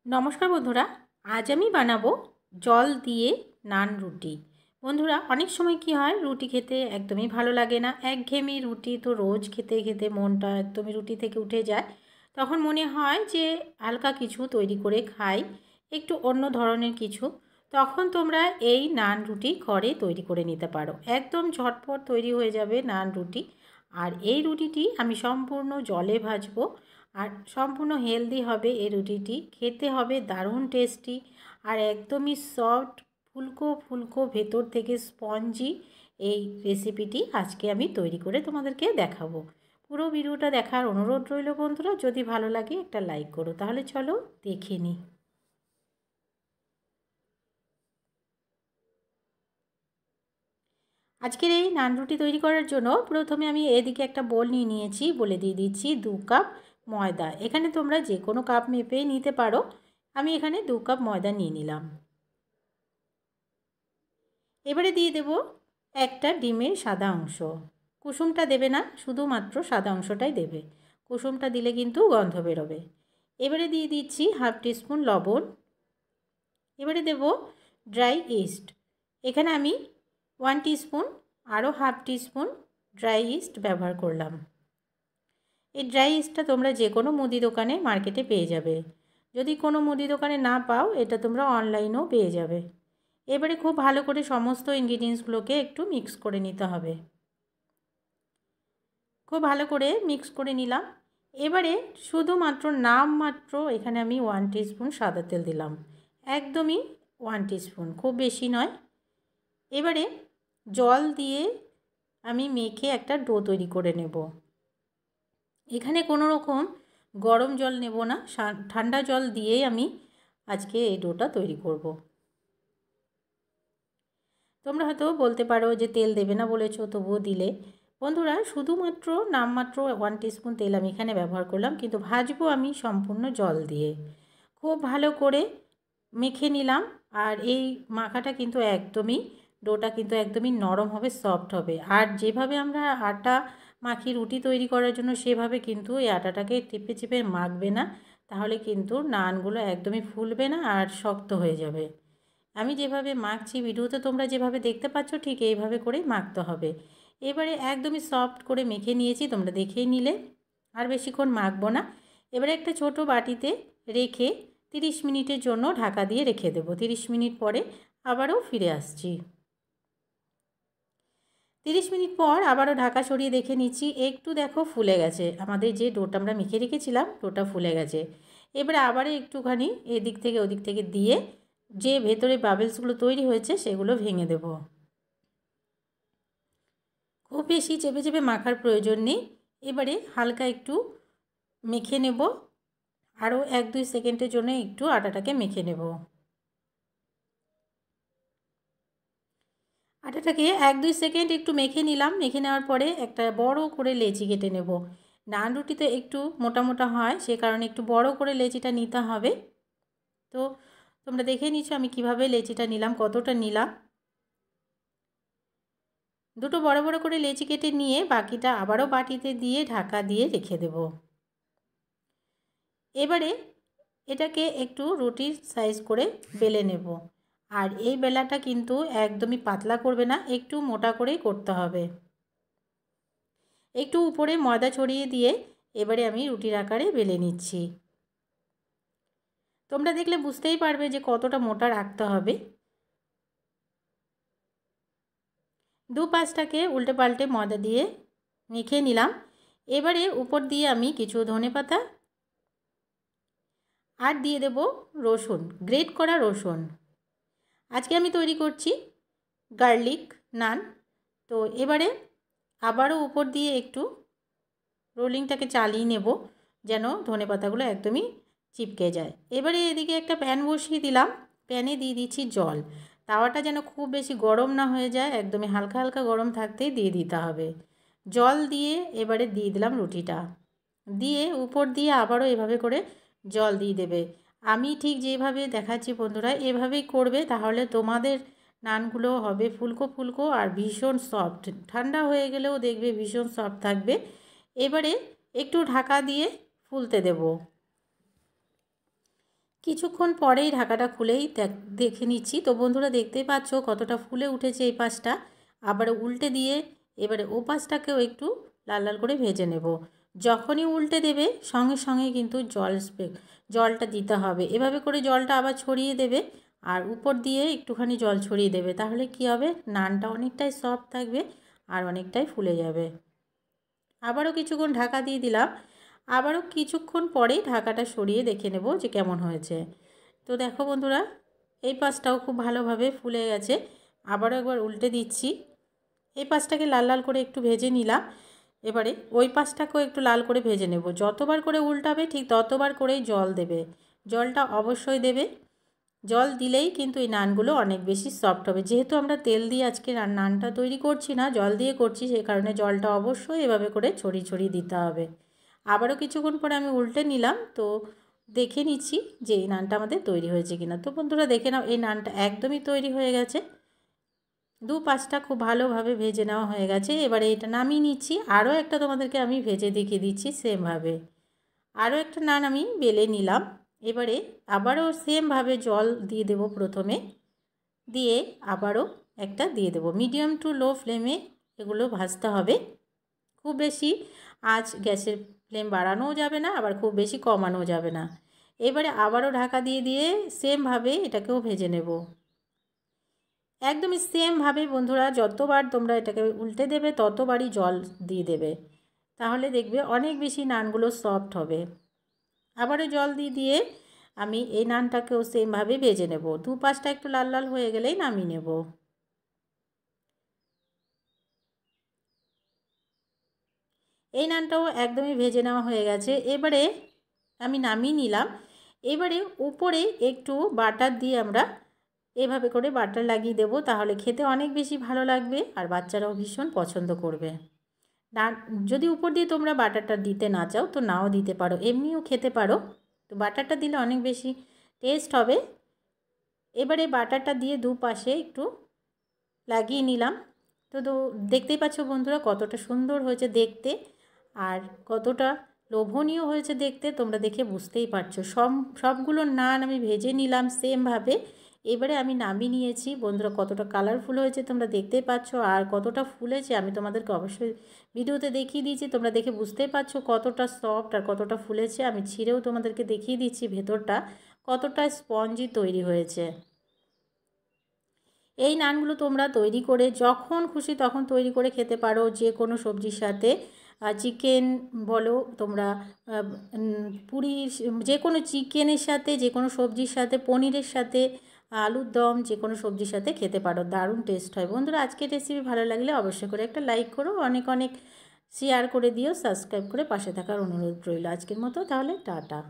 नमस्कार बंधुरा आज आमी बानाबो जल दिए नान रुटी। बंधुरा अनेक समय कि हय रुटी खेते एकदमई भालो लागे ना, एकघेয়েমি रुटी तो रोज खेते खेते मनटा एकदमई रुटी थेके उठे जाए। तखन मने हय जे हालका किछु तैरी करे खाई, एकटु अन्य धरनेर किछु। तखन तोमरा एई नान रुटी घरे तैरी करे निते पारो, एकदम झटपट तैरी हये जाबे नान रुटी। और এই রুটিটি আমি সম্পূর্ণ জলে ভাজবো আর সম্পূর্ণ হেলদি হবে। এই রুটিটি খেতে হবে দারুণ টেস্টি আর একদমই সফট, ফুলকো ফুলকো ভেতর থেকে স্পঞ্জি। এই রেসিপিটি আজকে আমি তৈরি করে তোমাদেরকে দেখাবো। পুরো ভিডিওটা দেখার অনুরোধ রইল বন্ধুরা। যদি ভালো লাগে একটা লাইক করো। তাহলে চলো দেখে নিই। আজকের এই নান রুটি তৈরি করার জন্য প্রথমে আমি এদিকে একটা বোল নিয়ে নিয়েছি। বলে দিয়ে দিচ্ছি 2 কাপ ময়দা। এখানে তোমরা যে কোনো কাপ মেপে নিতে পারো, আমি এখানে 2 কাপ ময়দা নিয়ে নিলাম। এবারে দিয়ে দেব একটা ডিমের সাদা অংশ। কুসুমটা দেবে না, শুধুমাত্র সাদা অংশটাই দেবে। কুসুমটা দিলে কিন্তু গন্ধ বেরোবে। এবারে দিয়ে দিচ্ছি হাফ টিস্পুন লবণ। এবারে দেব ড্রাই ইস্ট। এখানে আমি 1 টিস্পুন আরও হাফ টিস্পুন ড্রাই ইস্ট ব্যবহার করলাম। এই ড্রাই ইস্টটা তোমরা যে কোনো মুদি দোকানে মার্কেটে পেয়ে যাবে। যদি কোনো মুদি দোকানে না পাও, এটা তোমরা অনলাইনেও পেয়ে যাবে। এবারে খুব ভালো করে সমস্ত ইনগ্রিডিয়েন্টসগুলোকে একটু মিক্স করে নিতে হবে। খুব ভালো করে মিক্স করে নিলাম। এবারে শুধুমাত্র নামমাত্র এখানে আমি 1 টিস্পুন সাদা তেল দিলাম, একদমই 1 টিস্পুন, খুব বেশি নয়। এবারে জল দিয়ে আমি মেখে একটা ডো তৈরি করে নেব। এখানে কোনো রকম গরম জল নেব না, ঠান্ডা জল দিয়েই আমি আজকে এই ডোটা তৈরি করব। তোমরা হয়তো বলতে পারো যে তেল দেবে না বলেছো, তবুও দিলে। বন্ধুরা শুধুমাত্র নামমাত্র 1 টিস্পুন তেল আমি এখানে ব্যবহার করলাম, কিন্তু ভাজবো আমি সম্পূর্ণ জল দিয়ে। খুব ভালো করে মেখে নিলাম। আর এই মাখাটা কিন্তু একদমই, ডোটা কিন্তু একদমই নরম হবে, সফট হবে। আর যেভাবে আমরা আটা মাখি রুটি তৈরি করার জন্য, সেভাবে কিন্তু এই আটাটাকে টিপে চিপে মাখবে না, তাহলে কিন্তু নানগুলো একদমই ফুলবে না আর শক্ত হয়ে যাবে। আমি যেভাবে মাখছি ভিডিওতে তোমরা যেভাবে দেখতে পাচ্ছ, ঠিক এইভাবে করেই মাখতে হবে। এবারে একদমই সফট করে মেখে নিয়েছি, তোমরা দেখেই নিলে। আর বেশিক্ষণ মাখবো না। এবারে একটা ছোট বাটিতে রেখে 30 মিনিটের জন্য ঢাকা দিয়ে রেখে দেবো। 30 মিনিট পরে আবারও ফিরে আসছি। 30 মিনিট পর আবারও ঢাকা সরিয়ে দেখে নিচ্ছি, একটু দেখো ফুলে গেছে। আমাদের যে ডোটা আমরা মেখে রেখেছিলাম, ডোটা ফুলে গেছে। এবারে আবারও একটুখানি এদিক থেকে ওদিক থেকে দিয়ে যে ভেতরে বাবলসগুলো তৈরি হয়েছে সেগুলো ভেঙে দেব। খুব বেশি চেপে চেপে মাখার প্রয়োজন নেই। এবারে হালকা একটু মেখে নেব, আরও 1-2 সেকেন্ডের জন্য একটু আটাটাকে মেখে নেব। আটাটাকে 1-2 সেকেন্ড একটু মেখে নিলাম। মেখে নেওয়ার পরে একটা বড় করে লেচি কেটে নেব। নান রুটিতে একটু মোটা মোটা হয়, সে কারণে একটু বড় করে লেচিটা নিতে হবে। তো তোমরা দেখে নিচ্ছ আমি কিভাবে লেচিটা নিলাম, কতটা নিলাম। দুটো বড় বড় করে লেচি কেটে নিয়ে বাকিটা আবারও বাটিতে দিয়ে ঢাকা দিয়ে রেখে দেব। এবারে এটাকে একটু রুটির সাইজ করে বেলে নেব। আর এই বেলাটা কিন্তু একদমই পাতলা করবে না, একটু মোটা করেই করতে হবে। একটু উপরে ময়দা ছড়িয়ে দিয়ে এবারে আমি রুটির আকারে বেলে নিচ্ছি। তোমরা দেখলে বুঝতেই পারবে যে কতটা মোটা রাখতে হবে। দু পাশটাকে উল্টে পাল্টে ময়দা দিয়ে মেখে নিলাম। এবারে উপর দিয়ে আমি কিছু ধনেপাতা আর দিয়ে দেব রসুন, গ্রেট করা রসুন। আজকে আমি তৈরি করছি গার্লিক নান। তো এবারে আবারও উপর দিয়ে একটু রোলিংটাকে চালিয়ে নেব, যেন ধনেপাতাগুলো একদমই চিপকে যায়। এবারে এদিকে একটা প্যান বসিয়ে দিলাম। প্যানে দিয়ে দিচ্ছি জল। তাওয়াটা যেন খুব বেশি গরম না হয়ে যায়, একদমই হালকা হালকা গরম থাকতেই দিয়ে দিতে হবে। জল দিয়ে এবারে দিয়ে দিলাম রুটিটা, দিয়ে উপর দিয়ে আবারও এভাবে করে জল দিয়ে দেবে। আমি ঠিক যেভাবে দেখাচ্ছি বন্ধুরা, এভাবেই করবে, তাহলে তোমাদের নানগুলো হবে ফুলকো ফুলকো আর ভীষণ সফট। ঠান্ডা হয়ে গেলেও দেখবে ভীষণ সফট থাকবে। এবারে একটু ঢাকা দিয়ে ফুলতে দেব। কিছুক্ষণ পরেই ঢাকাটা খুলেই দেখে নিচ্ছি। তো বন্ধুরা দেখতেই পাচ্ছ কতটা ফুলে উঠেছে এই পাশটা। আবার উল্টে দিয়ে এবারে ও পাশটাকেও একটু লাল লাল করে ভেজে নেব। যখনই উল্টে দেবে সঙ্গে সঙ্গে কিন্তু জলটা দিতে হবে। এভাবে করে জলটা আবার ছড়িয়ে দেবে আর উপর দিয়ে একটুখানি জল ছড়িয়ে দেবে। তাহলে কি হবে, নানটা অনেকটাই সফট থাকবে আর অনেকটাই ফুলে যাবে। আবারও কিছুক্ষণ ঢাকা দিয়ে দিলাম। আবারও কিছুক্ষণ পরেই ঢাকাটা সরিয়ে দেখে নেব যে কেমন হয়েছে। তো দেখো বন্ধুরা, এই পাশটাও খুব ভালোভাবে ফুলে গেছে। আবারও একবার উল্টে দিচ্ছি। এই পাশটাকে লাল লাল করে একটু ভেজে নিলাম। এবারে ওই পাশটাকেও একটু লাল করে ভেজে নেব। যতবার করে উল্টাবে ঠিক ততবার করেই জল দেবে। জলটা অবশ্যই দেবে। জল দিলেই কিন্তু এই নানগুলো অনেক বেশি সফট হবে। যেহেতু আমরা তেল দিয়ে আজকে নানটা তৈরি করছি না, জল দিয়ে করছি, সেই কারণে জলটা অবশ্যই এভাবে করে ছড়িয়ে ছড়িয়ে দিতে হবে। আবারও কিছুক্ষণ পরে আমি উল্টে নিলাম। তো দেখে নিচ্ছি যে এই নানটা আমাদের তৈরি হয়েছে কিনা। তো বন্ধুরা দেখে নাও, এই নানটা একদমই তৈরি হয়ে গেছে। দু পাশটা খুব ভালোভাবে ভেজে নেওয়া হয়ে গেছে। এবারে এটা নামিয়ে নিচ্ছি। আরও একটা তোমাদেরকে আমি ভেজে দেখিয়ে দিচ্ছি সেমভাবে। আরও একটা নান আমি বেলে নিলাম। এবারে আবারও সেমভাবে জল দিয়ে দেব প্রথমে, দিয়ে আবারও একটা দিয়ে দেব। মিডিয়াম টু লো ফ্লেমে এগুলো ভাজতে হবে। খুব বেশি আঁচ গ্যাসের ফ্লেম বাড়ানোও যাবে না, আবার খুব বেশি কমানোও যাবে না। এবারে আবারও ঢাকা দিয়ে দিয়ে সেমভাবে এটাকেও ভেজে নেব। একদমই সেমভাবে বন্ধুরা, যতবার তোমরা এটাকে উল্টে দেবে ততবারই জল দিয়ে দেবে। তাহলে দেখবে অনেক বেশি নানগুলো সফট হবে। আবারও জল দিয়ে দিয়ে আমি এই নানটাকেও সেমভাবে ভেজে নেব। দু পাশটা একটু লাল লাল হয়ে গেলেই নামিয়ে নেব। এই নানটাও একদমই ভেজে নেওয়া হয়ে গেছে। এবারে আমি নামিয়ে নিলাম। এবারে উপরে একটু বাটার দিয়ে আমরা এভাবে করে বাটার লাগিয়ে দেব। তাহলে খেতে অনেক বেশি ভালো লাগবে আর বাচ্চারাও ভীষণ পছন্দ করবে। যদি উপর দিয়ে তোমরা বাটারটা দিতে না চাও তো নাও দিতে পারো, এমনিও খেতে পারো। তো বাটারটা দিলে অনেক বেশি টেস্ট হবে। এবারে বাটারটা দিয়ে দুপাশে একটু লাগিয়ে নিলাম। তো দেখতেই পাচ্ছ বন্ধুরা কতটা সুন্দর হয়েছে দেখতে আর কতটা লোভনীয় হয়েছে দেখতে, তোমরা দেখে বুঝতেই পারছো। সবগুলো নান আমি ভেজে নিলাম সেমভাবে। এবারে আমি নামিয়ে নিয়েছি। বন্ধুরা কতটা কালারফুল হয়েছে তোমরা দেখতেই পাচ্ছ আর কতটা ফুলেছে আমি তোমাদেরকে অবশ্যই ভিডিওতে দেখিয়ে দিয়েছি। তোমরা দেখে বুঝতেই পারছো কতটা সফট আর কতটা ফুলেছে। আমি ছিঁড়েও তোমাদেরকে দেখিয়ে দিচ্ছি ভেতরটা কতটা স্পঞ্জি তৈরি হয়েছে। এই নানগুলো তোমরা তৈরি করে যখন খুশি তখন তৈরি করে খেতে পারো, যে কোনো সবজির সাথে। চিকেন বলো তোমরা, পুরি, যে কোনো চিকেনের সাথে, যে কোনো সবজির সাথে, পনিরের সাথে, আলুর দম, যে কোনো সবজির সাথে খেতে পারো। দারুণ টেস্ট হয়। বন্ধুরা আজকের রেসিপি ভালো লাগলে অবশ্যই করে একটা লাইক করো, অনেক অনেক শেয়ার করে দিও, সাবস্ক্রাইব করে পাশে থাকার অনুরোধ রইল। আজকের মতো তাহলে টাটা।